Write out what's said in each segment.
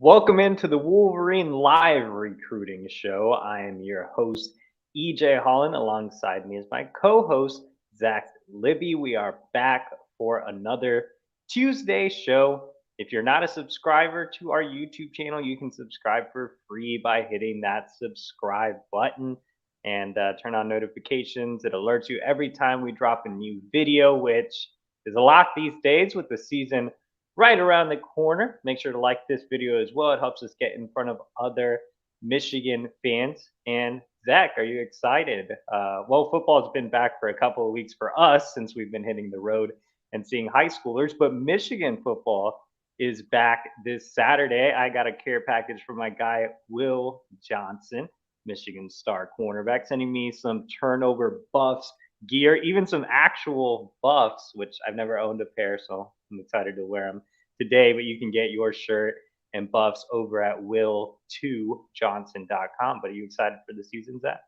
Welcome into the Wolverine live recruiting show. I am your host, EJ Holland. Alongside me is my co host, Zach Libby. We are back for another Tuesday show. If you're not a subscriber to our YouTube channel, you can subscribe for free by hitting that subscribe button and turn on notifications. It alerts you every time we drop a new video, which is a lot these days with the season right around the corner. Make sure to like this video as well. It helps us get in front of other Michigan fans. And Zach, are you excited? Well, football's been back for a couple of weeks for us since we've been hitting the road and seeing high schoolers, but Michigan football is back this Saturday. I got a care package from my guy, Will Johnson, Michigan star cornerback, sending me some turnover buffs gear, even some actual buffs, which I've never owned a pair, so I'm excited to wear them today. But you can get your shirt and buffs over at will2johnson.com. But are you excited for the season, Zach?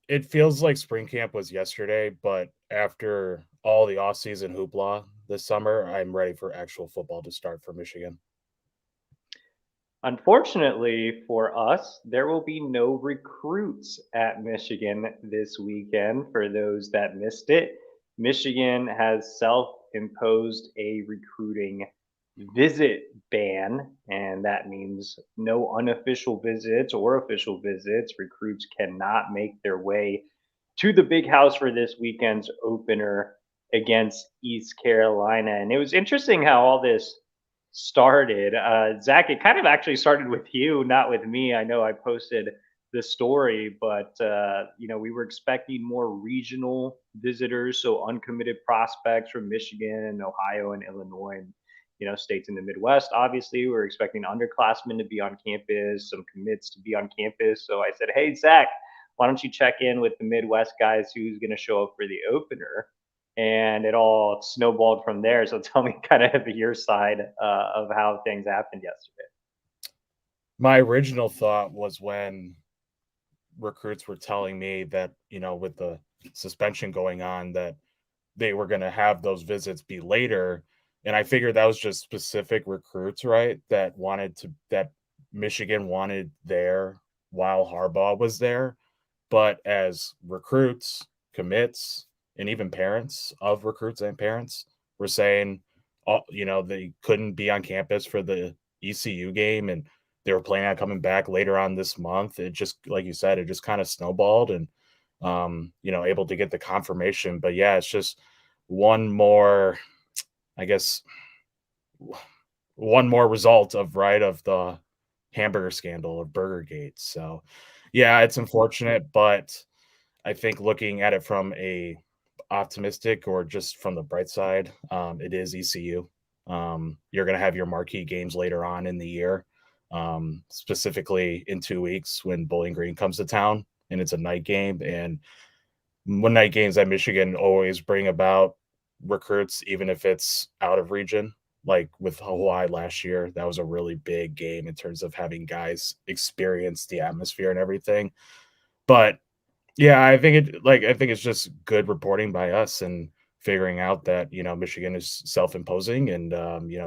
It feels like spring camp was yesterday, but after all the offseason hoopla this summer, I'm ready for actual football to start for Michigan. Unfortunately for us, there will be no recruits at Michigan this weekend. For those that missed it, Michigan has self imposed a recruiting visit ban, and that means no unofficial visits or official visits. Recruits cannot make their way to the big house for this weekend's opener against East Carolina. And it was interesting how all this started. Zach, it kind of actually started with you, not with me. I know I posted the story, but we were expecting more regional visitors, so uncommitted prospects from Michigan and Ohio and Illinois and states in the Midwest. Obviously, we were expecting underclassmen to be on campus, some commits to be on campus. So I said, "Hey, Zach, why don't you check in with the Midwest guys who's going to show up for the opener?" And it all snowballed from there. So tell me kind of your side of how things happened yesterday. My original thought was when recruits were telling me that, with the suspension going on, that they were going to have those visits be later. And I figured that was just specific recruits, right? That Michigan wanted there while Harbaugh was there. But as recruits, commits, and even parents of recruits and parents were saying, they couldn't be on campus for the ECU game and they were planning on coming back later on this month. It just, like you said, it just kind of snowballed and, able to get the confirmation. But yeah, it's just one more, I guess, one more result of the hamburger scandal of Burgergate. So yeah, it's unfortunate, but I think looking at it from a optimistic or just from the bright side, it is ECU. You're going to have your marquee games later on in the year, specifically in 2 weeks when Bowling Green comes to town, and it's a night game. And one night games at Michigan always bring about recruits, even if it's out of region. Like with Hawaii last year, that was a really big game in terms of having guys experience the atmosphere and everything. But yeah, I think it's just good reporting by us and figuring out that, Michigan is self-imposing and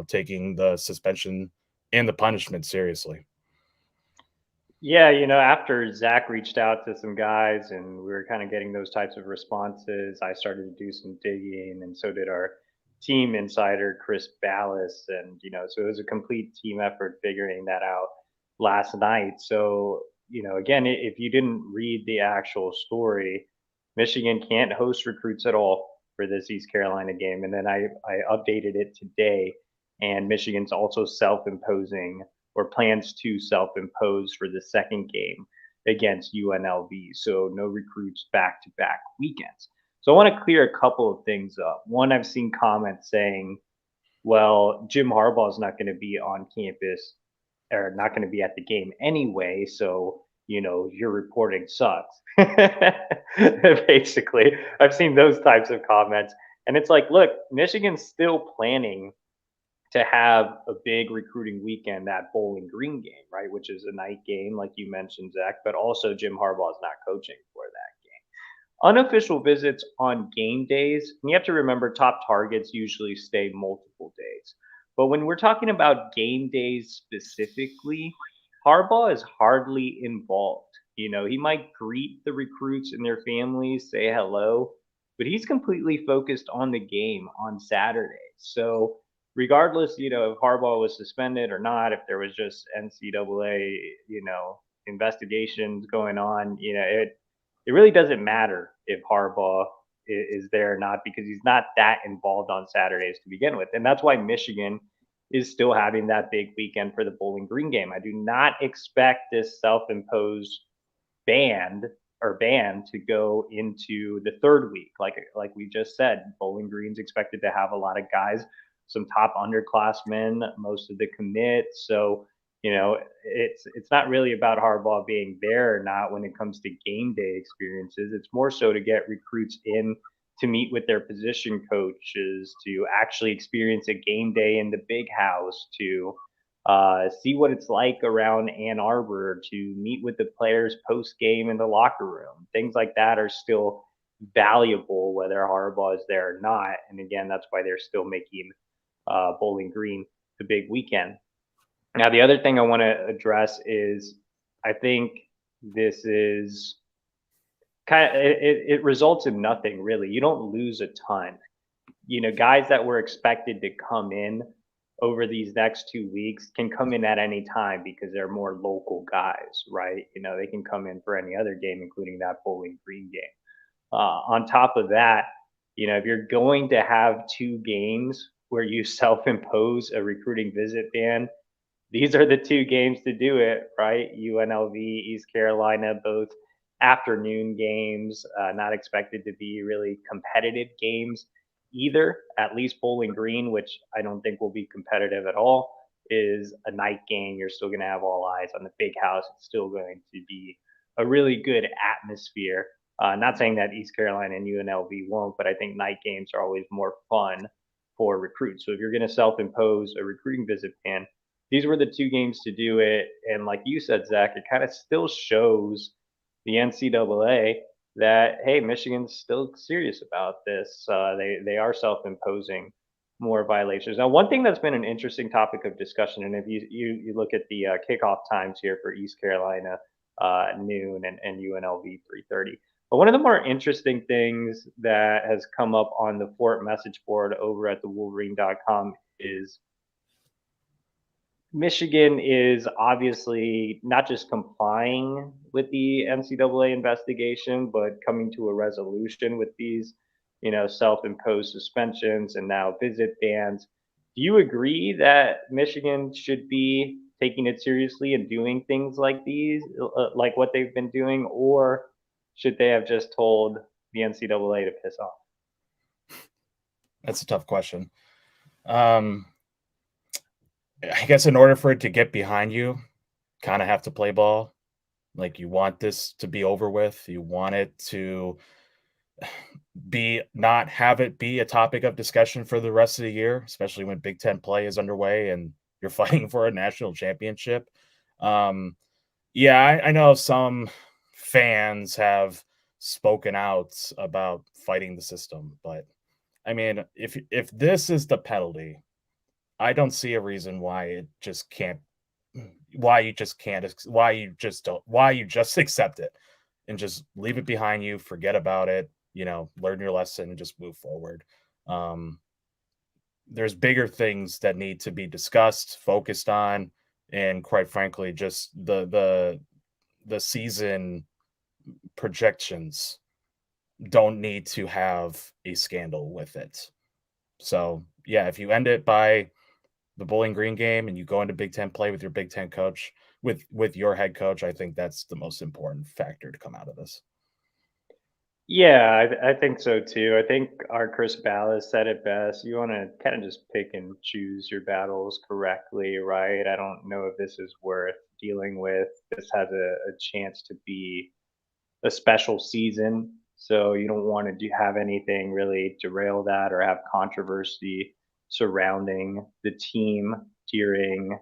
taking the suspension and the punishment seriously. Yeah, after Zach reached out to some guys and we were kind of getting those types of responses, I started to do some digging, and so did our team insider, Chris Ballas. And, so it was a complete team effort figuring that out last night. So, again, if you didn't read the actual story, Michigan can't host recruits at all for this East Carolina game. And then I updated it today, and Michigan's also self imposing or plans to self impose for the second game against UNLV. So no recruits back to back weekends. So I want to clear a couple of things up. One, I've seen comments saying, well, Jim Harbaugh is not going to be on campus or not going to be at the game anyway. So, your reporting sucks. Basically, I've seen those types of comments. And it's like, look, Michigan's still planning to have a big recruiting weekend, that Bowling Green game, right? Which is a night game, like you mentioned, Zach, but also Jim Harbaugh is not coaching for that game. Unofficial visits on game days, and you have to remember top targets usually stay multiple days. But when we're talking about game days specifically, Harbaugh is hardly involved. He might greet the recruits and their families, say hello, but he's completely focused on the game on Saturday. So, regardless, if Harbaugh was suspended or not, if there was just NCAA, investigations going on, it really doesn't matter if Harbaugh is there or not because he's not that involved on Saturdays to begin with. And that's why Michigan is still having that big weekend for the Bowling Green game. I do not expect this self-imposed banned ban to go into the third week. Like we just said, Bowling Green's expected to have a lot of guys, some top underclassmen, most of the commits. So it's not really about Harbaugh being there or not when it comes to game day experiences. It's more so to get recruits in to meet with their position coaches, to actually experience a game day in the big house, to see what it's like around Ann Arbor, to meet with the players post game in the locker room. Things like that are still valuable whether Harbaugh is there or not. And again, that's why they're still making Bowling Green the big weekend. Now, the other thing I want to address is I think this is it results in nothing really. You don't lose a ton. Guys that were expected to come in over these next 2 weeks can come in at any time because they're more local guys, right? They can come in for any other game, including that Bowling Green game. On top of that, if you're going to have two games where you self-impose a recruiting visit ban, these are the two games to do it, right? UNLV, East Carolina, both afternoon games, not expected to be really competitive games either. At least Bowling Green, which I don't think will be competitive at all, is a night game. You're still going to have all eyes on the big house. It's still going to be a really good atmosphere. Not saying that East Carolina and UNLV won't, but I think night games are always more fun for recruits. So if you're going to self impose a recruiting visit ban, these were the two games to do it. And like you said, Zach, it kind of still shows the NCAA that, hey, Michigan's still serious about this. They are self-imposing more violations. Now, one thing that's been an interesting topic of discussion, and if you look at the kickoff times here for East Carolina, noon, and UNLV 3:30. But one of the more interesting things that has come up on the Fort message board over at the Wolverine.com is Michigan is obviously not just complying with the NCAA investigation, but coming to a resolution with these, self-imposed suspensions and now visit bans. Do you agree that Michigan should be taking it seriously and doing things like these, like what they've been doing, or should they have just told the NCAA to piss off? That's a tough question. I guess in order for it to get behind you, kind of have to play ball. Like you want this to be over with. You want it to not have it be a topic of discussion for the rest of the year, especially when Big Ten play is underway and you're fighting for a national championship. Yeah, I know some fans have spoken out about fighting the system, but I mean, if this is the penalty, I don't see a reason why it just can't, why you just can't, why you just don't, why you just accept it and just leave it behind you, forget about it, learn your lesson and just move forward. There's bigger things that need to be discussed, focused on, and quite frankly, just the season projections don't need to have a scandal with it. So yeah, if you end it by the Bowling Green game and you go into Big Ten play with your Big Ten coach, with your head coach, I think that's the most important factor to come out of this. Yeah, I think so too. I think our Chris Ballas said it best. You want to kind of just pick and choose your battles correctly, right? I don't know if this is worth dealing with. This has a chance to be a special season, so you don't want to have anything really derail that or have controversy surrounding the team during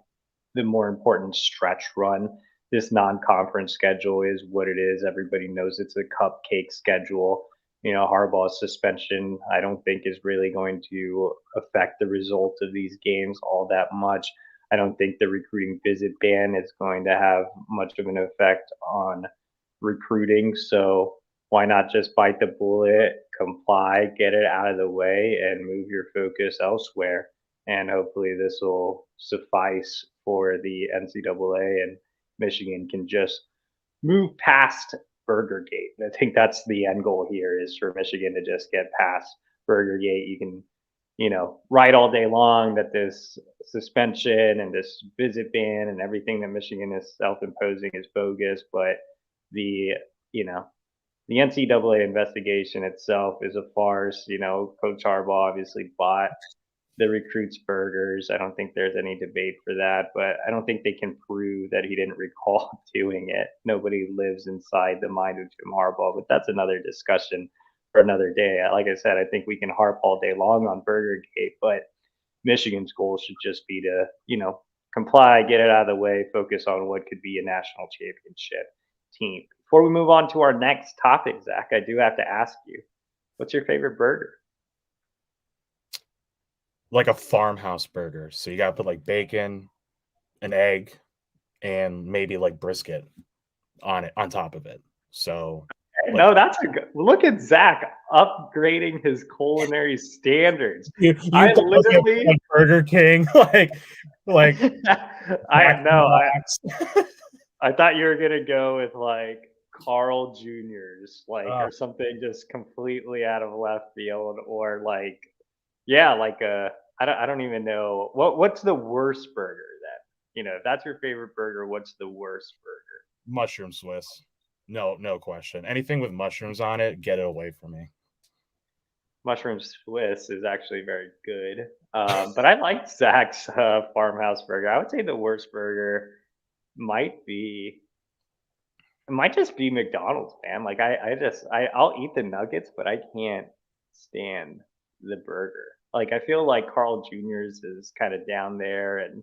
the more important stretch run. This non-conference schedule is what it is. Everybody knows it's a cupcake schedule. Harbaugh's suspension, I don't think is really going to affect the result of these games all that much. I don't think the recruiting visit ban is going to have much of an effect on recruiting. So why not just bite the bullet, comply, get it out of the way, and move your focus elsewhere? And hopefully this will suffice for the NCAA, and Michigan can just move past Burgergate. I think that's the end goal here, is for Michigan to just get past Burgergate. You can, write all day long that this suspension and this visit ban and everything that Michigan is self-imposing is bogus, but the, you know, the NCAA investigation itself is a farce. Coach Harbaugh obviously bought the recruits burgers. I don't think there's any debate for that, but I don't think they can prove that he didn't recall doing it. Nobody lives inside the mind of Jim Harbaugh, but that's another discussion for another day. Like I said, I think we can harp all day long on Burgergate, but Michigan's goal should just be to, comply, get it out of the way, focus on what could be a national championship team. Before we move on to our next topic, Zach, I do have to ask you, what's your favorite burger? Like a farmhouse burger. So you got to put like bacon, an egg, and maybe like brisket on it, on top of it. So no, that's a good look at Zach upgrading his culinary standards. you I literally like Burger King, like I know. I thought you were gonna go with like Carl Jr.'s, or something just completely out of left field, or like, yeah, like I don't even know what's the worst burger then. If that's your favorite burger, what's the worst burger? mushroom Swiss. No question. Anything with mushrooms on it, get it away from me. Mushroom Swiss is actually very good, but I like Zach's farmhouse burger. I would say the worst burger might be it might just be McDonald's, man. Like I'll eat the nuggets, but I can't stand the burger. Like I feel like Carl Jr.'s is kind of down there, and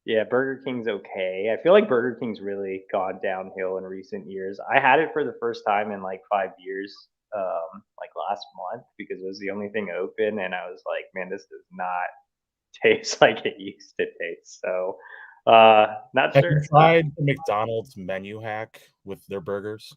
yeah, Burger King's okay. I feel like Burger King's really gone downhill in recent years. I had it for the first time in like 5 years, like last month, because it was the only thing open, and I was like, man, this does not taste like it used to taste. So, not Have you sure. tried the McDonald's menu hack with their burgers?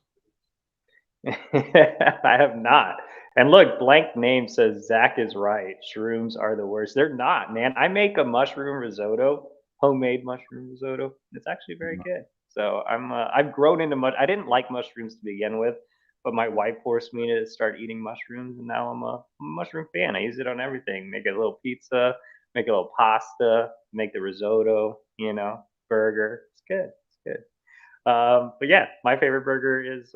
I have not. And look, blank name says Zach is right. Shrooms are the worst. They're not, man. I make a mushroom risotto, homemade mushroom risotto. It's actually very good. So I've grown into I didn't like mushrooms to begin with, but my wife forced me to start eating mushrooms, and now I'm a mushroom fan. I use it on everything. Make a little pizza, make a little pasta, make the risotto. Burger. It's good. It's good. But yeah, my favorite burger is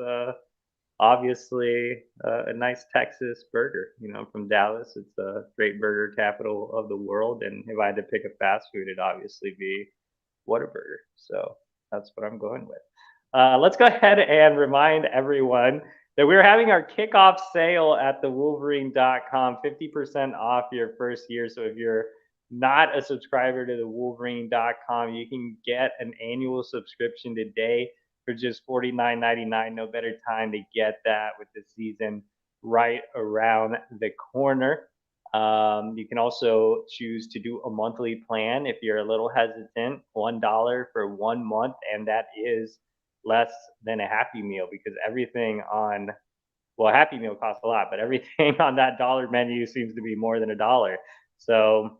obviously a nice Texas burger. From Dallas. It's a great burger capital of the world. And if I had to pick a fast food, it'd obviously be Whataburger. So that's what I'm going with. Let's go ahead and remind everyone that we're having our kickoff sale at thewolverine.com, 50% off your first year. So if you're not a subscriber to the Wolverine.com, you can get an annual subscription today for just $49.99. No better time to get that with the season right around the corner. You can also choose to do a monthly plan if you're a little hesitant, $1 for 1 month, and that is less than a Happy Meal, because everything on, well, Happy Meal costs a lot, but everything on that dollar menu seems to be more than $1. So,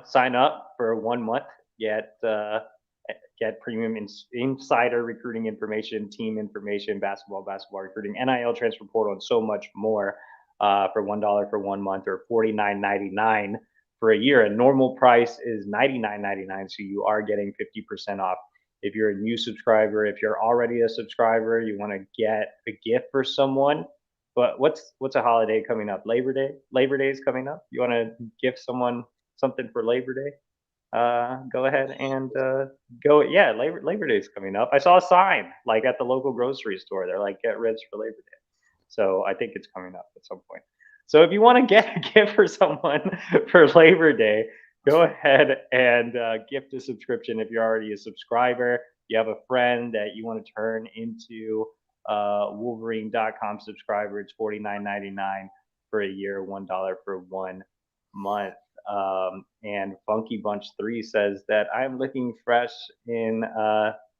sign up for 1 month, get premium insider recruiting information, team information, basketball recruiting, NIL transfer portal, and so much more for $1 for 1 month, or $49.99 for a year. A normal price is $99.99, so you are getting 50% off. If you're a new subscriber, if you're already a subscriber, you want to get a gift for someone. But what's a holiday coming up? Labor Day. Labor Day is coming up. You want to gift someone something for Labor Day? Go ahead and go. Yeah, Labor Day is coming up. I saw a sign like at the local grocery store. They're like, get rich for Labor Day. So I think it's coming up at some point. So if you want to get a gift for someone for Labor Day, go ahead and gift a subscription. If you're already a subscriber, you have a friend that you want to turn into Wolverine.com subscriber. It's $49.99 for a year, $1 for 1 month. And Funky Bunch 3 says that I'm looking fresh in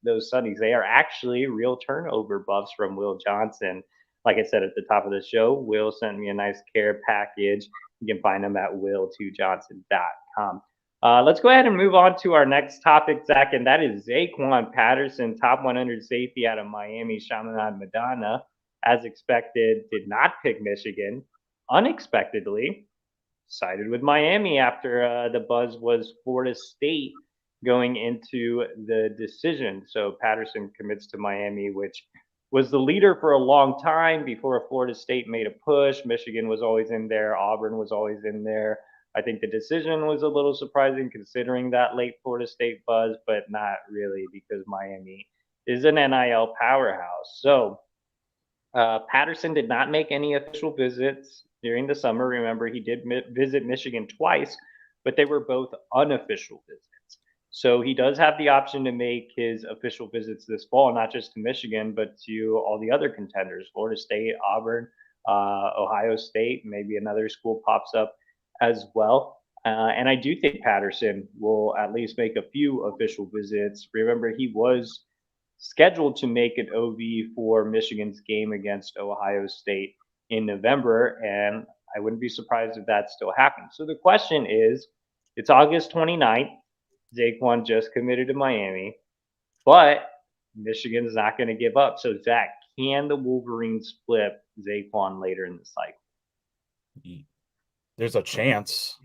those sunnies. They are actually real turnover buffs from Will Johnson. Like I said at the top of the show, Will sent me a nice care package. You can find them at will2johnson.com. Let's go ahead and move on to our next topic, Zach, and that is Zaquan Patterson, top 100 safety out of Miami, Chaminade Madonna. As expected, did not pick Michigan. Unexpectedly, sided with Miami after the buzz was Florida State going into the decision. So Patterson commits to Miami, which was the leader for a long time before Florida State made a push. Michigan was always in there, Auburn was always in there. I think the decision was a little surprising considering that late Florida State buzz, but not really because Miami is an NIL powerhouse. So Patterson did not make any official visits during the summer. Remember, he did visit Michigan twice, but they were both unofficial visits. So he does have the option to make his official visits this fall, not just to Michigan, but to all the other contenders: Florida State, Auburn, Ohio State, maybe another school pops up as well. And I do think Patterson will at least make a few official visits. Remember, he was scheduled to make an OV for Michigan's game against Ohio State in November, and I wouldn't be surprised if that still happens. So the question is, it's August 29th. Zaquan just committed to Miami, but Michigan is not going to give up. So Zach, can the Wolverines flip Zaquan later in the cycle? There's a chance.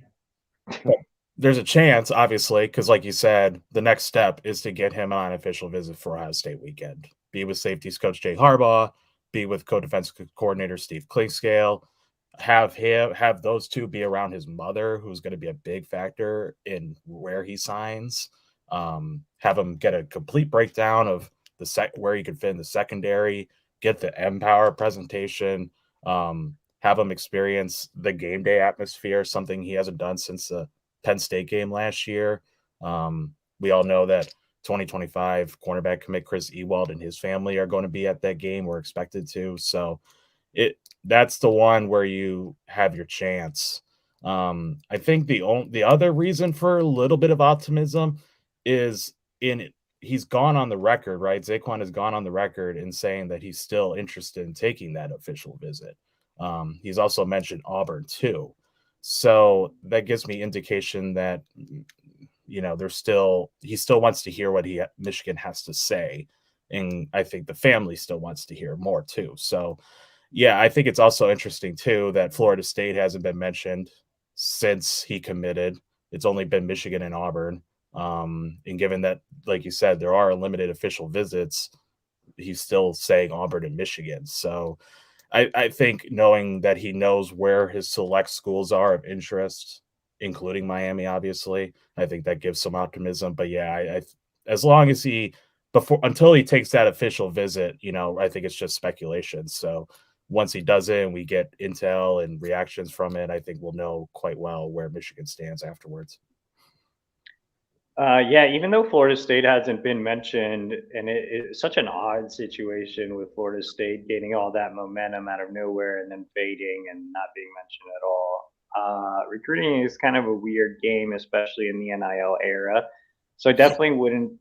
There's a chance, obviously, because like you said, the next step is to get him on an official visit for Ohio State weekend. Be with safeties coach Jay Harbaugh, be with co-defense coordinator Steve Clinkscale, have those two be around his mother, who's going to be a big factor in where he signs. Have him get a complete breakdown of where he could fit in the secondary, get the Empower presentation, have him experience the game day atmosphere, something he hasn't done since the Penn State game last year. We all know that 2025 cornerback commit Chris Ewald and his family are going to be at that game. We're expected to. So that's the one where you have your chance. I think the other reason for a little bit of optimism is he's gone on the record, right? Zaquan has gone on the record in saying that he's still interested in taking that official visit. He's also mentioned Auburn too. So that gives me indication that, he still wants to hear what Michigan has to say. And I think the family still wants to hear more too. So yeah, I think it's also interesting too that Florida State hasn't been mentioned since he committed. It's only been Michigan and Auburn. And given that, like you said, there are limited official visits, he's still saying Auburn and Michigan. So I think knowing that he knows where his select schools are of interest, including Miami, obviously, I think that gives some optimism. But yeah, as long as until he takes that official visit, I think it's just speculation. So once he does it and we get intel and reactions from it, I think we'll know quite well where Michigan stands afterwards. Yeah, even though Florida State hasn't been mentioned, and it's such an odd situation with Florida State gaining all that momentum out of nowhere and then fading and not being mentioned at all. Recruiting is kind of a weird game, especially in the NIL era. So I definitely wouldn't,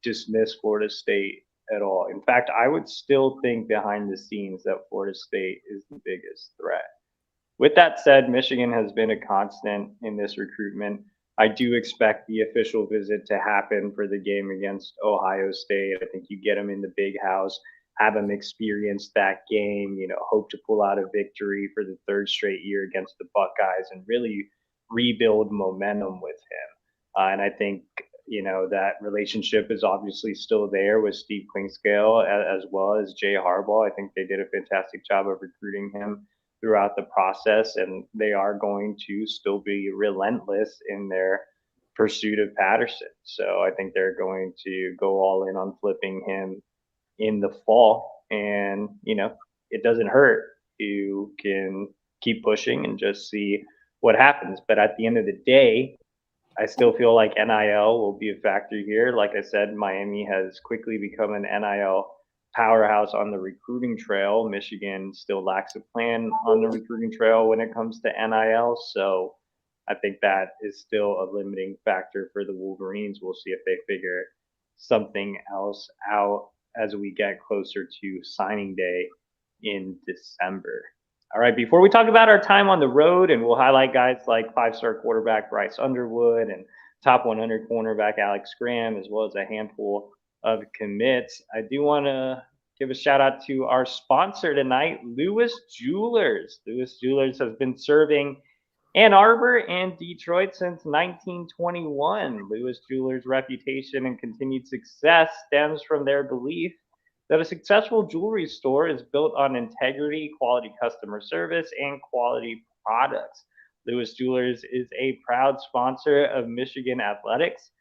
dismiss Florida State at all. In fact, I would still think behind the scenes that Florida State is the biggest threat. With that said, Michigan has been a constant in this recruitment. I do expect the official visit to happen for the game against Ohio State. I think you get them in the big house, have them experience that game, hope to pull out a victory for the third straight year against the Buckeyes and really rebuild momentum with him. And I think, that relationship is obviously still there with Steve Clinkscale as well as Jay Harbaugh. I think they did a fantastic job of recruiting him throughout the process, and they are going to still be relentless in their pursuit of Patterson. So I think they're going to go all in on flipping him in the fall. And, it doesn't hurt. You can keep pushing and just see what happens. But at the end of the day, I still feel like NIL will be a factor here. Like I said, Miami has quickly become an NIL powerhouse on the recruiting trail. Michigan still lacks a plan on the recruiting trail when it comes to NIL. So I think that is still a limiting factor for the Wolverines. We'll see if they figure something else out as we get closer to signing day in December. All right, before we talk about our time on the road, and we'll highlight guys like five-star quarterback Bryce Underwood and top 100 cornerback Alex Graham, as well as a handful of commits, I do want to give a shout out to our sponsor tonight, Lewis Jewelers. Lewis Jewelers has been serving Ann Arbor and Detroit since 1921. Lewis Jewelers' reputation and continued success stems from their belief that a successful jewelry store is built on integrity, quality customer service, and quality products. Lewis Jewelers is a proud sponsor of Michigan Athletics.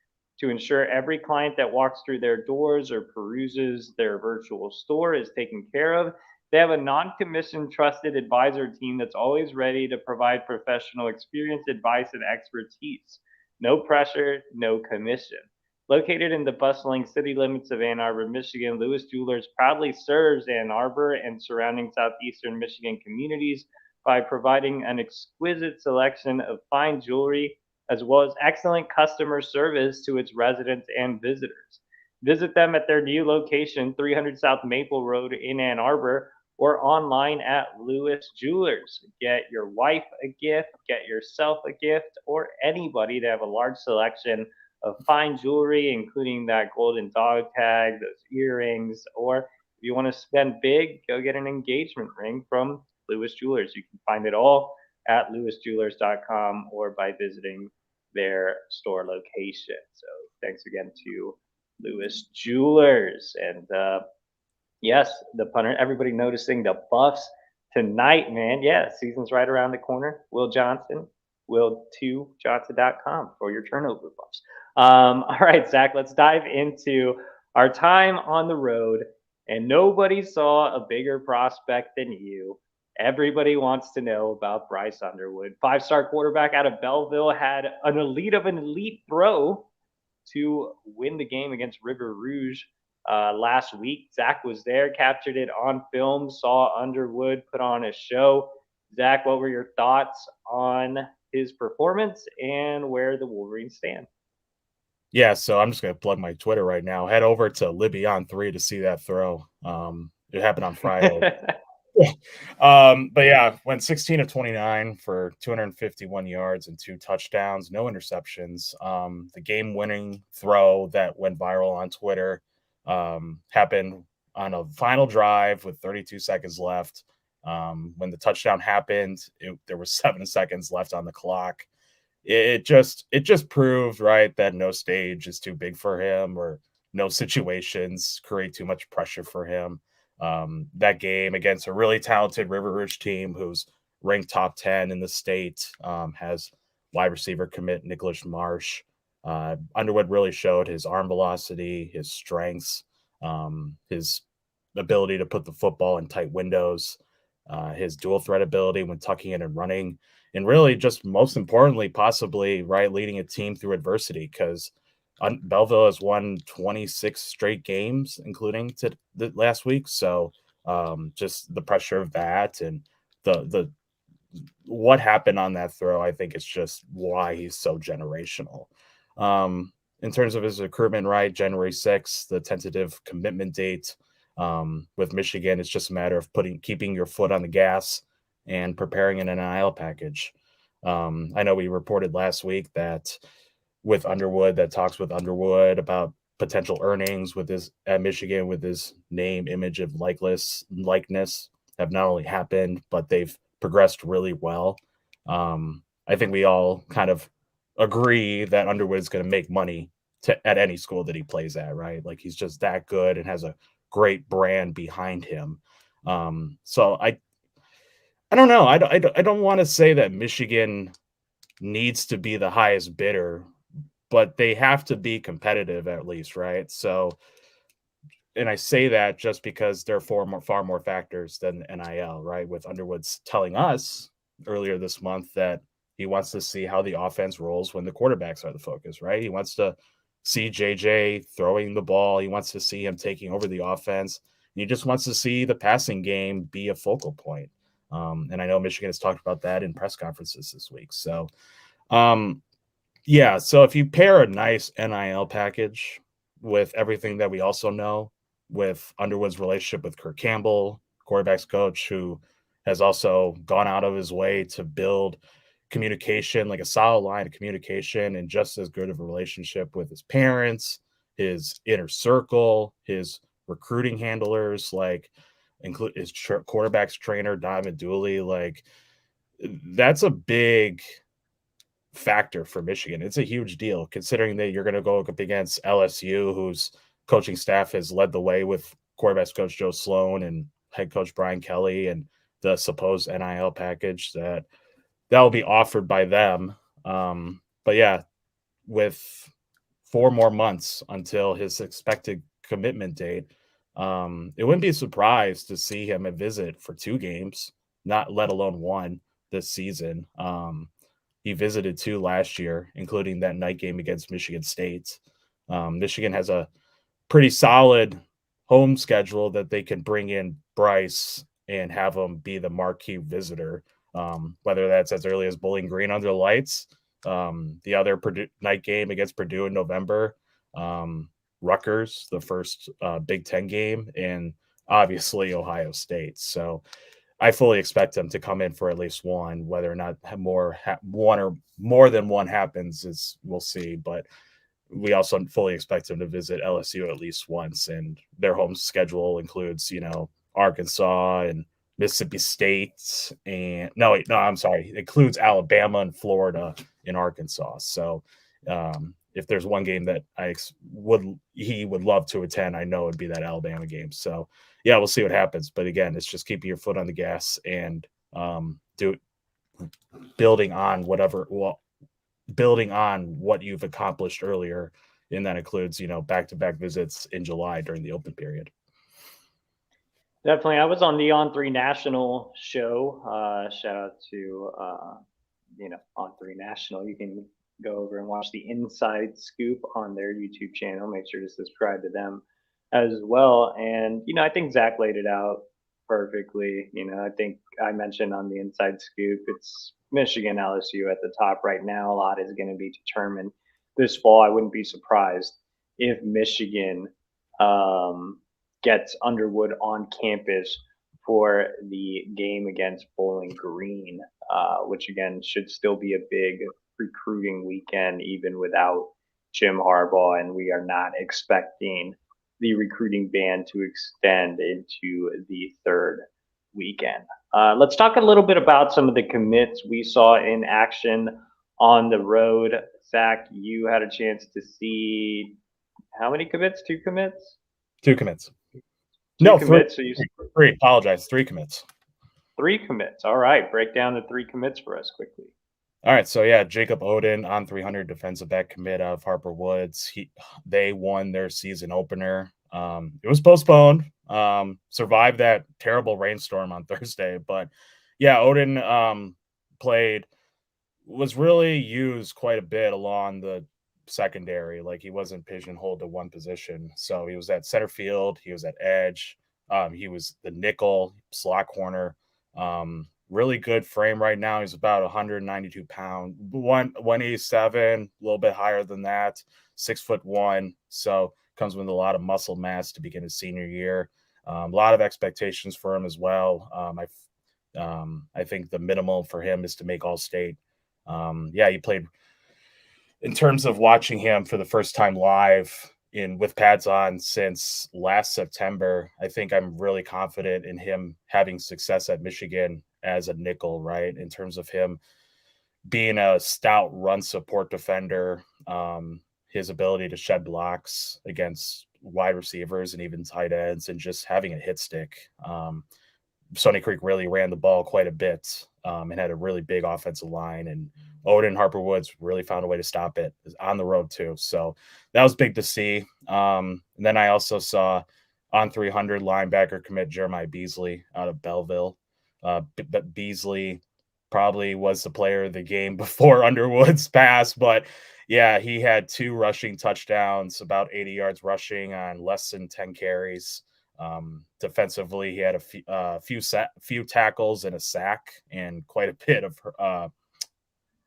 To ensure every client that walks through their doors or peruses their virtual store is taken care of, they have a non commissioned trusted advisor team that's always ready to provide professional experience, advice, and expertise. No pressure, no commission. Located in the bustling city limits of Ann Arbor, Michigan, Lewis Jewelers proudly serves Ann Arbor and surrounding southeastern Michigan communities by providing an exquisite selection of fine jewelry as well as excellent customer service to its residents and visitors. Visit them at their new location, 300 South Maple Road in Ann Arbor, or online at Lewis Jewelers. Get your wife a gift, get yourself a gift, or anybody to have a large selection of fine jewelry, including that golden dog tag, those earrings, or if you want to spend big, go get an engagement ring from Lewis Jewelers. You can find it all at lewisjewelers.com or by visiting their store location. So thanks again to Lewis Jewelers. And yes, the punter, everybody noticing the buffs tonight, man. Yeah, season's right around the corner. Will Johnson, will2johnson.com for your turnover buffs. All right, Zach, let's dive into our time on the road. And nobody saw a bigger prospect than you. Everybody wants to know about Bryce Underwood. Five-star quarterback out of Belleville had an elite throw to win the game against River Rouge last week. Zach was there, captured it on film, saw Underwood put on a show. Zach, what were your thoughts on his performance and where the Wolverines stand? Yeah, so I'm just going to plug my Twitter right now. Head over to Libby on 3 to see that throw. It happened on Friday. But yeah, went 16 of 29 for 251 yards and 2 touchdowns, no interceptions. The game-winning throw that went viral on Twitter happened on a final drive with 32 seconds left. When the touchdown happened, there was 7 seconds left on the clock. It just proved, right, that no stage is too big for him or no situations create too much pressure for him. That game against a really talented River Rouge team who's ranked top 10 in the state, has wide receiver commit Nicholas Marsh. Underwood really showed his arm velocity, his strengths, his ability to put the football in tight windows, his dual threat ability when tucking in and running, and really just most importantly, possibly, right, leading a team through adversity because Belleville has won 26 straight games, including to the last week. So just the pressure of that and the what happened on that throw, I think is just why he's so generational. In terms of his recruitment, right, January 6th, the tentative commitment date with Michigan, it's just a matter of keeping your foot on the gas and preparing an NIL package. I know we reported last week that with Underwood, that talks with Underwood about potential earnings with his at Michigan with his name, image, of likeness have not only happened, but they've progressed really well. I think we all kind of agree that Underwood is going to make money at any school that he plays at, right? Like he's just that good and has a great brand behind him. So I don't know. I don't want to say that Michigan needs to be the highest bidder, but they have to be competitive at least, right? So, and I say that just because there are far more factors than NIL, right? With Underwood's telling us earlier this month that he wants to see how the offense rolls when the quarterbacks are the focus, right? He wants to see JJ throwing the ball. He wants to see him taking over the offense. He just wants to see the passing game be a focal point. And I know Michigan has talked about that in press conferences this week. So, yeah. So if you pair a nice NIL package with everything that we also know, with Underwood's relationship with Kirk Campbell, quarterback's coach, who has also gone out of his way to build communication, like a solid line of communication, and just as good of a relationship with his parents, his inner circle, his recruiting handlers, like include his quarterback's trainer, Diamond Dooley. Like, that's a big factor for Michigan. It's a huge deal considering that you're going to go up against LSU, whose coaching staff has led the way with quarterbacks coach Joe Sloan and head coach Brian Kelly, and the supposed NIL package that will be offered by them. But yeah, with 4 more months until his expected commitment date, it wouldn't be a surprise to see him visit for 2 games, not let alone 1 this season. He visited 2 last year, including that night game against Michigan State. Michigan has a pretty solid home schedule that they can bring in Bryce and have him be the marquee visitor, whether that's as early as Bowling Green under the lights, the other night game against Purdue in November, Rutgers, the first Big Ten game, and obviously Ohio State. So I fully expect him to come in for at least 1. Whether or not one or more than 1 happens is we'll see. But we also fully expect him to visit LSU at least once, and their home schedule includes, Arkansas and Mississippi State, and I'm sorry, it includes Alabama and Florida and Arkansas. So if there's one game that he would love to attend, I know it'd be that Alabama game. So yeah, we'll see what happens. But again, it's just keeping your foot on the gas and building on what you've accomplished earlier, and that includes back-to-back visits in July during the open period. Definitely. I was on the On3 National show. Shout out to, On3 National. You can go over and watch the Inside Scoop on their YouTube channel. Make sure to subscribe to them as well. And, I think Zach laid it out perfectly. I think I mentioned on the Inside Scoop, it's Michigan, LSU at the top right now. A lot is going to be determined this fall. I wouldn't be surprised if Michigan gets Underwood on campus for the game against Bowling Green, which again should still be a big recruiting weekend, even without Jim Harbaugh. And we are not expecting the recruiting ban to extend into the 3rd weekend. Let's talk a little bit about some of the commits we saw in action on the road. Zach, you had a chance to see how many commits? 2 commits? 2 commits. No, commits. Three. Apologize. 3 commits. 3 commits. All right. Break down the 3 commits for us quickly. All right. So yeah, Jacob Oden on 300 defensive back commit of Harper Woods. They won their season opener. It was postponed. Survived that terrible rainstorm on Thursday, but yeah, Oden was really used quite a bit along the secondary. Like, he wasn't pigeonholed to one position. So he was at center field, he was at edge, he was the nickel, slot corner. Really good frame right now. He's about 192 pounds, 187, a little bit higher than that, 6'1". So comes with a lot of muscle mass to begin his senior year. A lot of expectations for him as well. I think the minimum for him is to make All-State. He played, in terms of watching him for the first time live with pads on since last September. I think I'm really confident in him having success at Michigan as a nickel, right? In terms of him being a stout run support defender, his ability to shed blocks against wide receivers and even tight ends, and just having a hit stick. Stony Creek really ran the ball quite a bit and had a really big offensive line, and Oden and Harper Woods really found a way to stop it on the road too. So that was big to see. And then I also saw on 300 linebacker commit Jeremiah Beasley out of Belleville. Beasley probably was the player of the game before Underwood's pass, but yeah, he had 2 rushing touchdowns, about 80 yards rushing on less than 10 carries. Defensively, he had a few tackles and a sack and quite a bit of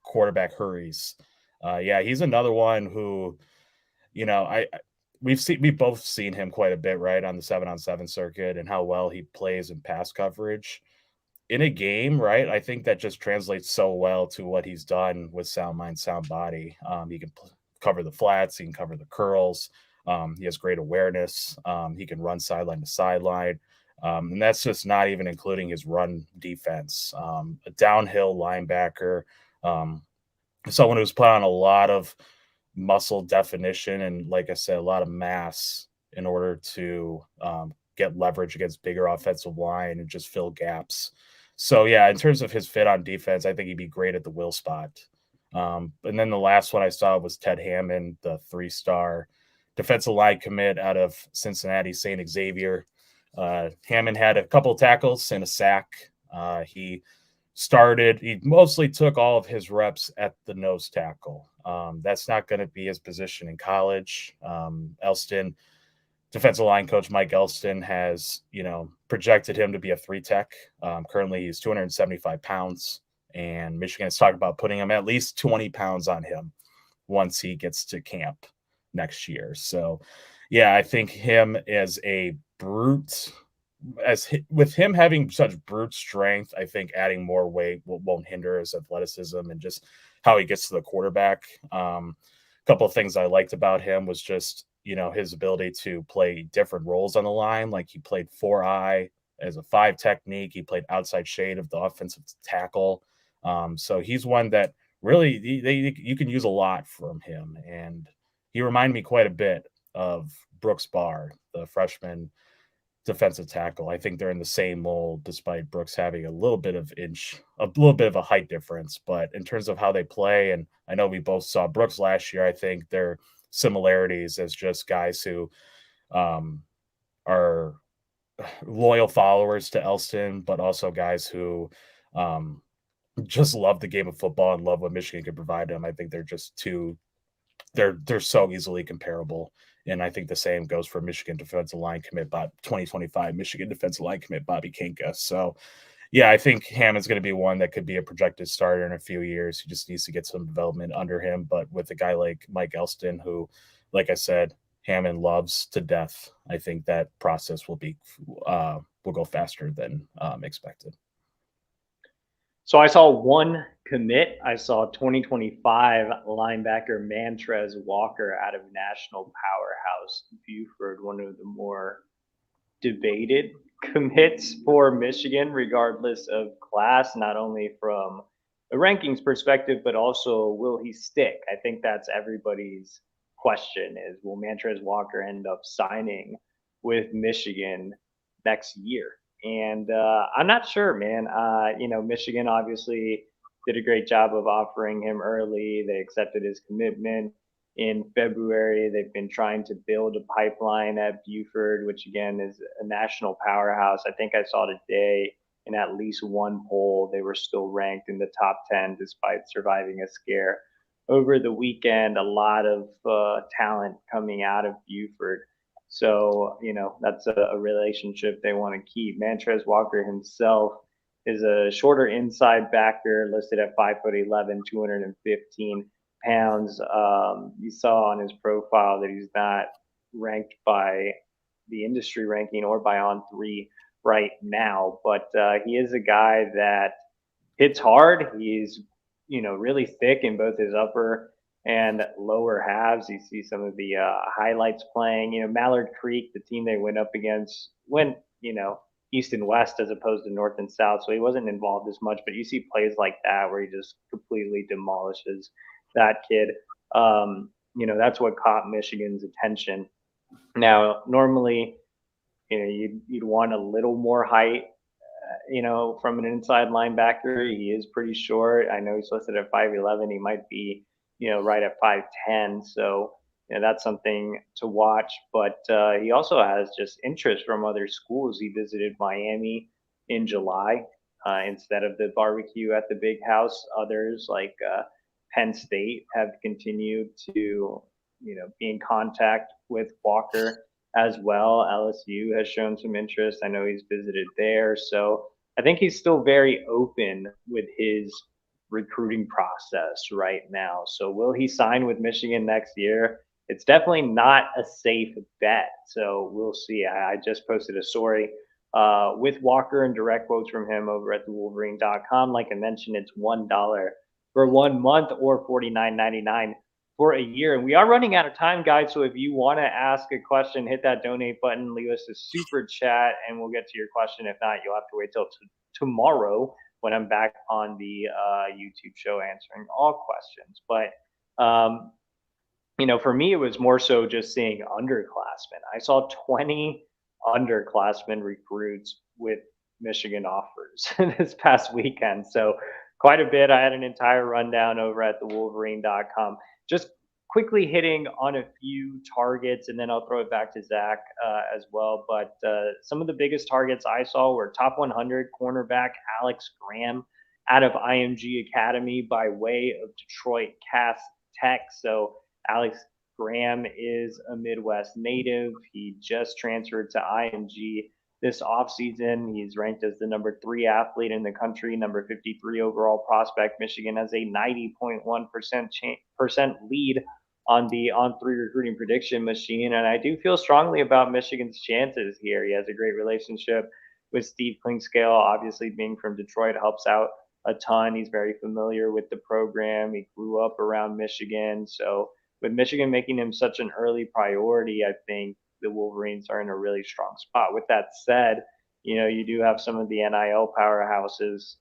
quarterback hurries. Yeah, he's another one who, I we've both seen him quite a bit, right, on the 7-on-7 circuit and how well he plays in pass coverage in a game, right? I think that just translates so well to what he's done with sound mind, sound body. He can cover the flats, he can cover the curls. He has great awareness. He can run sideline to sideline. And that's just not even including his run defense. A downhill linebacker, um, someone who's put on a lot of muscle definition and, like I said, a lot of mass in order to get leverage against bigger offensive line and just fill gaps. So yeah, in terms of his fit on defense, I think he'd be great at the will spot. And then the last one I saw was Ted Hammond, the 3-star defensive line commit out of Cincinnati St. Xavier. Hammond had a couple of tackles and a sack. He mostly took all of his reps at the nose tackle. That's not going to be his position in college. Elston, defensive line coach Mike Elston has, projected him to be a 3-tech. Currently, he's 275 pounds, and Michigan is talking about putting him at least 20 pounds on him once he gets to camp next year. So, yeah, I think him as a brute, with him having such brute strength, I think adding more weight won't hinder his athleticism and just how he gets to the quarterback. A couple of things I liked about him was just, his ability to play different roles on the line. Like he played 4-eye as a 5 technique. He played outside shade of the offensive tackle. So he's one that really you can use a lot from him. And he reminded me quite a bit of Brooks Barr, the freshman defensive tackle. I think they're in the same mold, despite Brooks having a little bit of a height difference. But in terms of how they play, and I know we both saw Brooks last year, I think their similarities as just guys who are loyal followers to Elston, but also guys who just love the game of football and love what Michigan can provide them. I think they're just they're so easily comparable. And I think the same goes for Michigan defensive line commit, 2025 Michigan defensive line commit Bobby Kinka. So, yeah, I think Hammond's going to be one that could be a projected starter in a few years. He just needs to get some development under him. But with a guy like Mike Elston, who, like I said, Hammond loves to death, I think that process will go faster than expected. So I saw one commit. I saw 2025 linebacker Mantrez Walker out of National Powerhouse Buford, one of the more debated commits for Michigan, regardless of class, not only from a rankings perspective, but also will he stick? I think that's everybody's question is will Mantrez Walker end up signing with Michigan next year? And I'm not sure, man. Michigan obviously did a great job of offering him early. They accepted his commitment in February. They've been trying to build a pipeline at Buford, which again is a national powerhouse. I think I saw today in at least one poll, they were still ranked in the top 10 despite surviving a scare. Over the weekend, a lot of talent coming out of Buford. So, that's a relationship they want to keep. Mantrez Walker himself is a shorter inside backer listed at 5'11, 215 pounds. You saw on his profile that he's not ranked by the industry ranking or by On3 right now, but he is a guy that hits hard. He's really thick in both his upper and lower halves. You see some of the highlights playing. Mallard Creek, the team they went up against, went east and west as opposed to north and south, so he wasn't involved as much. But you see plays like that where he just completely demolishes that kid. That's what caught Michigan's attention. Now, normally, you'd want a little more height from an inside linebacker. He is pretty short. I know he's listed at 5'11. He might be, right at 5'10. So, that's something to watch. But he also has just interest from other schools. He visited Miami in July instead of the barbecue at the big house. Others like Penn State have continued to, be in contact with Walker. as well. LSU has shown some interest. I know he's visited there. So I think he's still very open with his recruiting process right now. So will he sign with Michigan next year? It's definitely not a safe bet. So we'll see. I just posted a story with Walker and direct quotes from him over at thewolverine.com. Like I mentioned, it's $1 for 1 month or $49.99 for a year. And we are running out of time, guys. So if you want to ask a question, hit that donate button, leave us a super chat, and we'll get to your question. If not, you'll have to wait till tomorrow when I'm back on the YouTube show answering all questions. But for me, it was more so just seeing underclassmen. I saw 20 underclassmen recruits with Michigan offers this past weekend. So quite a bit. I had an entire rundown over at thewolverine.com. Just quickly hitting on a few targets, and then I'll throw it back to Zach as well. But some of the biggest targets I saw were top 100 cornerback Alex Graham out of IMG Academy by way of Detroit Cass Tech. So Alex Graham is a Midwest native. He just transferred to IMG this offseason. He's ranked as the number 3 athlete in the country, number 53 overall prospect. Michigan has a 90.1% lead on the on-3 recruiting prediction machine. And I do feel strongly about Michigan's chances here. He has a great relationship with Steve Klingscale. Obviously, being from Detroit helps out a ton. He's very familiar with the program. He grew up around Michigan. So with Michigan making him such an early priority, I think the Wolverines are in a really strong spot. With that said, you do have some of the NIL powerhouses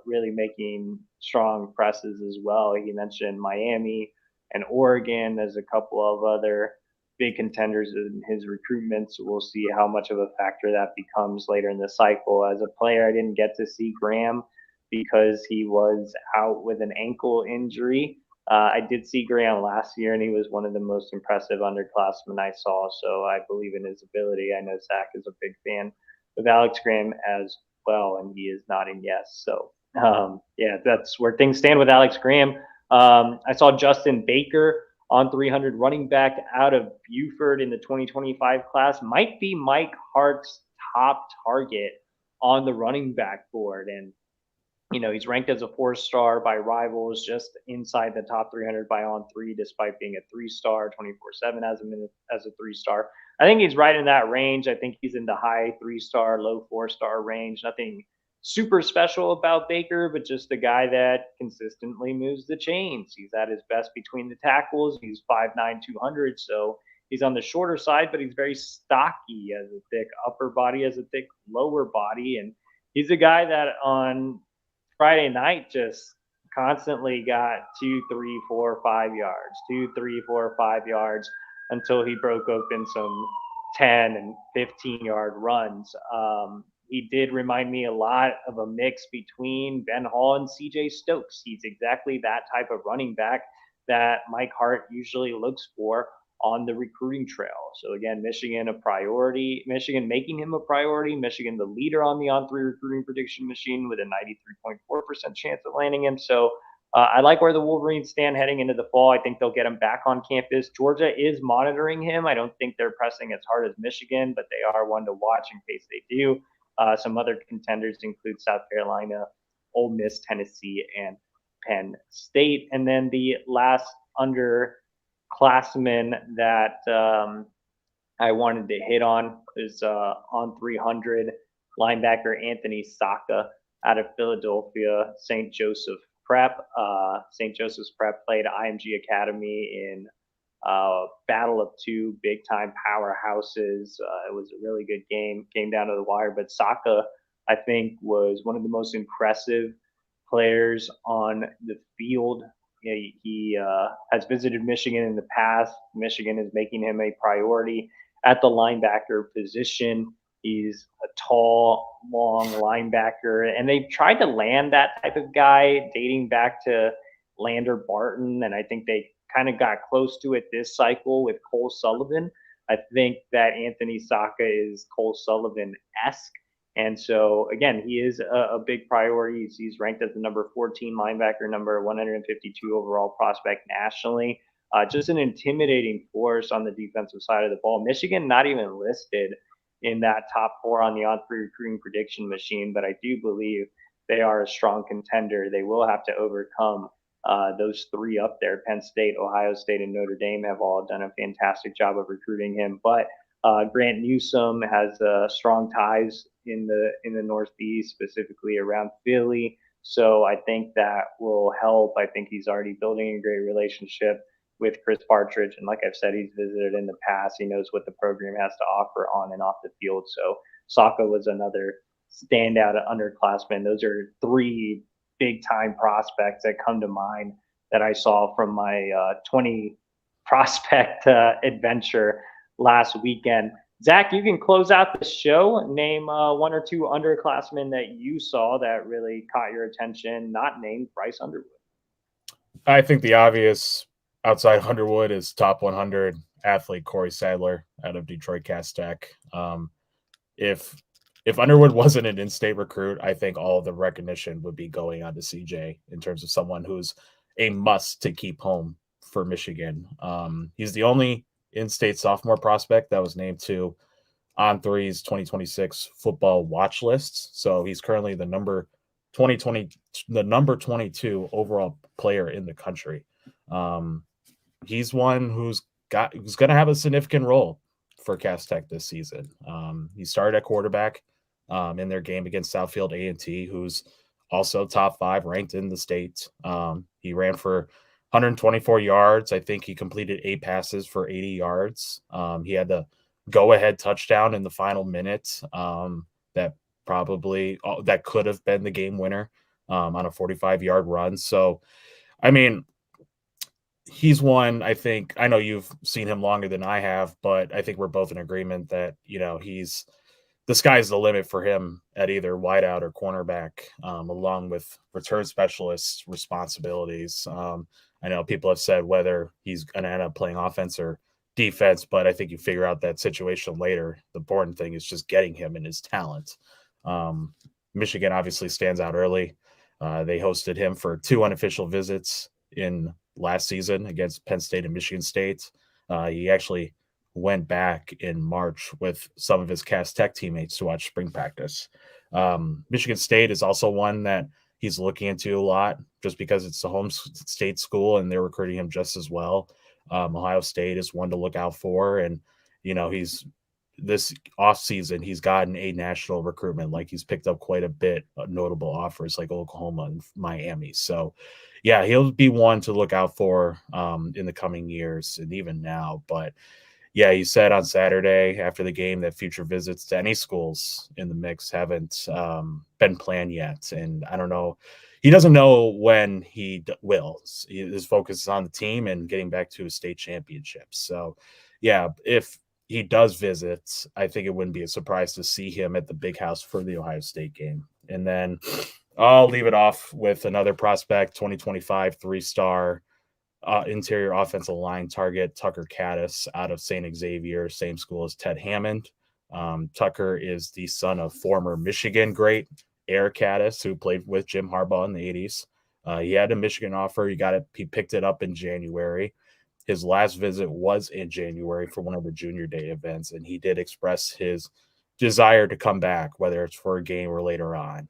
really making strong presses as well. He mentioned Miami and Oregon. There's a couple of other big contenders in his recruitment. So we'll see how much of a factor that becomes later in the cycle. As a player, I didn't get to see Graham because he was out with an ankle injury. I did see Graham last year, and he was one of the most impressive underclassmen I saw. So I believe in his ability. I know Zach is a big fan of Alex Graham as well, and he is nodding yes. So yeah, that's where things stand with Alex Graham. I saw Justin Baker on 300 running back out of Buford in the 2025 class. Might be Mike Hart's top target on the running back board. And he's ranked as a 4-star by Rivals, just inside the top 300 by On3, despite being a 3-star, 24/7 as a 3-star. I think he's right in that range. I think he's in the high 3-star, low 4-star range. Nothing super special about Baker, but just a guy that consistently moves the chains. He's at his best between the tackles. He's 5'9", 200, so he's on the shorter side, but he's very stocky, has a thick upper body, has a thick lower body, and he's a guy that on Friday night just constantly got 2, 3, 4, 5 yards, 2, 3, 4, 5 yards until he broke open some 10 and 15-yard runs. He did remind me a lot of a mix between Ben Hall and CJ Stokes. He's exactly that type of running back that Mike Hart usually looks for on the recruiting trail. So again, Michigan a priority, Michigan making him a priority, Michigan the leader on the on-3 recruiting prediction machine with a 93.4% chance of landing him. So I like where the Wolverines stand heading into the fall. I think they'll get him back on campus. Georgia is monitoring him. I don't think they're pressing as hard as Michigan, but they are one to watch in case they do. Some other contenders include South Carolina, Ole Miss, Tennessee, and Penn State. And then the last underclassman that I wanted to hit on is on 300 linebacker Anthony Saka out of Philadelphia St. Joseph Prep. St. Joseph's Prep played IMG Academy in battle of two big time powerhouses. It was a really good game, came down to the wire, but Saka, I think, was one of the most impressive players on the field. He has visited Michigan in the past. Michigan is making him a priority at the linebacker position. He's a tall, long linebacker, and they've tried to land that type of guy dating back to Lander Barton, and I think they kind of got close to it this cycle with Cole Sullivan. I think that Anthony Saka is Cole Sullivan-esque. And so, again, he is a big priority. He's ranked as the number 14 linebacker, number 152 overall prospect nationally Just an intimidating force on the defensive side of the ball. Michigan not even listed in that top 4 on the on-3 recruiting prediction machine, but I do believe they are a strong contender. They will have to overcome those 3 up there. Penn State, Ohio State, and Notre Dame have all done a fantastic job of recruiting him. But Grant Newsome has strong ties in the Northeast, specifically around Philly. So I think that will help. I think he's already building a great relationship with Chris Partridge, and like I've said, he's visited in the past. He knows what the program has to offer on and off the field. So Saka was another standout underclassman. Those are 3 big time prospects that come to mind that I saw from my 20 prospect adventure last weekend. Zach, you can close out the show. Name 1 or 2 underclassmen that you saw that really caught your attention, not named Bryce Underwood. I think the obvious outside Underwood is top 100 athlete Corey Sadler out of Detroit Cast Tech. If Underwood wasn't an in-state recruit, I think all of the recognition would be going on to CJ in terms of someone who's a must to keep home for Michigan. He's the only in-state sophomore prospect that was named to On3's 2026 football watch lists. So he's currently the number 22 overall player in the country. He's one who's going to have a significant role for Cass Tech this season. He started at quarterback in their game against Southfield A&T, who's also top 5 ranked in the state. He ran for 124 yards. I think he completed 8 passes for 80 yards. He had the go-ahead touchdown in the final minute that could have been the game winner on a 45-yard run. So, I mean, he's one, I think, I know you've seen him longer than I have, but I think we're both in agreement that, the sky's the limit for him at either wideout or cornerback, along with return specialist responsibilities. I know people have said whether he's going to end up playing offense or defense, but I think you figure out that situation later. The important thing is just getting him and his talent. Michigan obviously stands out early. They hosted him for 2 unofficial visits in last season against Penn State and Michigan State. He actually went back in March with some of his Cass Tech teammates to watch spring practice. Michigan State is also one that he's looking into a lot just because it's the home state school and they're recruiting him just as well. Ohio State is one to look out for. And, he's this offseason, he's gotten a national recruitment. Like he's picked up quite a bit of notable offers like Oklahoma and Miami. So, yeah, he'll be one to look out for in the coming years and even now. But, yeah, he said on Saturday after the game that future visits to any schools in the mix haven't been planned yet. And I don't know. He doesn't know when he will. His focus is on the team and getting back to his state championships. So, yeah, if he does visit, I think it wouldn't be a surprise to see him at the big house for the Ohio State game. And then I'll leave it off with another prospect, 2025 3-star interior offensive line target, Tucker Caddis out of St. Xavier, same school as Ted Hammond. Tucker is the son of former Michigan great Eric Caddis, who played with Jim Harbaugh in the 80s. He had a Michigan offer. He picked it up in January. His last visit was in January for one of the junior day events, and he did express his desire to come back, whether it's for a game or later on.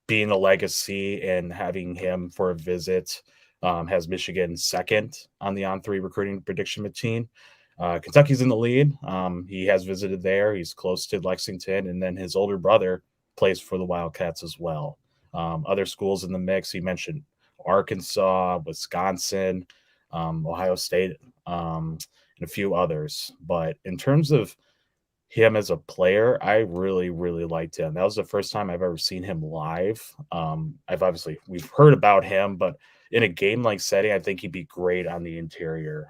Being a legacy and having him for a visit has Michigan second on the On3 recruiting prediction machine. Kentucky's in the lead. He has visited there. He's close to Lexington, and then his older brother plays for the Wildcats as well. Other schools in the mix, he mentioned Arkansas, Wisconsin, Ohio State, and a few others. But in terms of him as a player, I really, really liked him. That was the first time I've ever seen him live. We've heard about him, but in a game-like setting, I think he'd be great on the interior.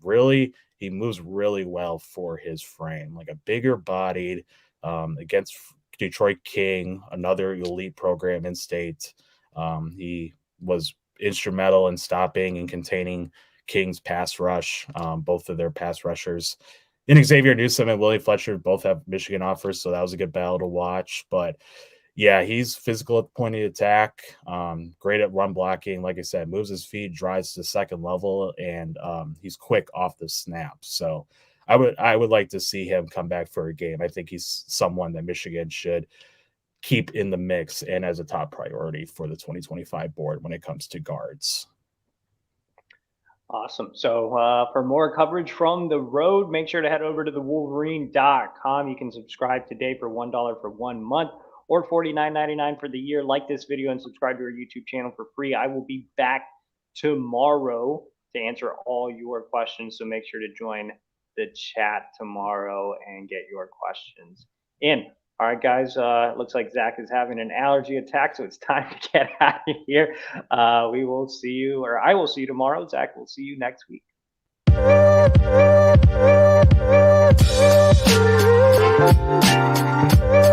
Really, he moves really well for his frame, like a bigger bodied against Detroit King, another elite program in state. He was instrumental in stopping and containing King's pass rush, both of their pass rushers. And Xavier Newsome and Willie Fletcher both have Michigan offers, so that was a good battle to watch. But Yeah, he's physical at the point of attack, great at run blocking. Like I said, moves his feet, drives to second level, and he's quick off the snap. So I would like to see him come back for a game. I think he's someone that Michigan should keep in the mix and as a top priority for the 2025 board when it comes to guards. Awesome. So for more coverage from the road, make sure to head over to thewolverine.com. You can subscribe today for $1 for 1 month or $49.99 for the year. Like this video and subscribe to our YouTube channel for free. I will be back tomorrow to answer all your questions. So make sure to join the chat tomorrow and get your questions in. All right, guys. Looks like Zach is having an allergy attack, so it's time to get out of here. We will see you, or I will see you tomorrow. Zach will see you next week.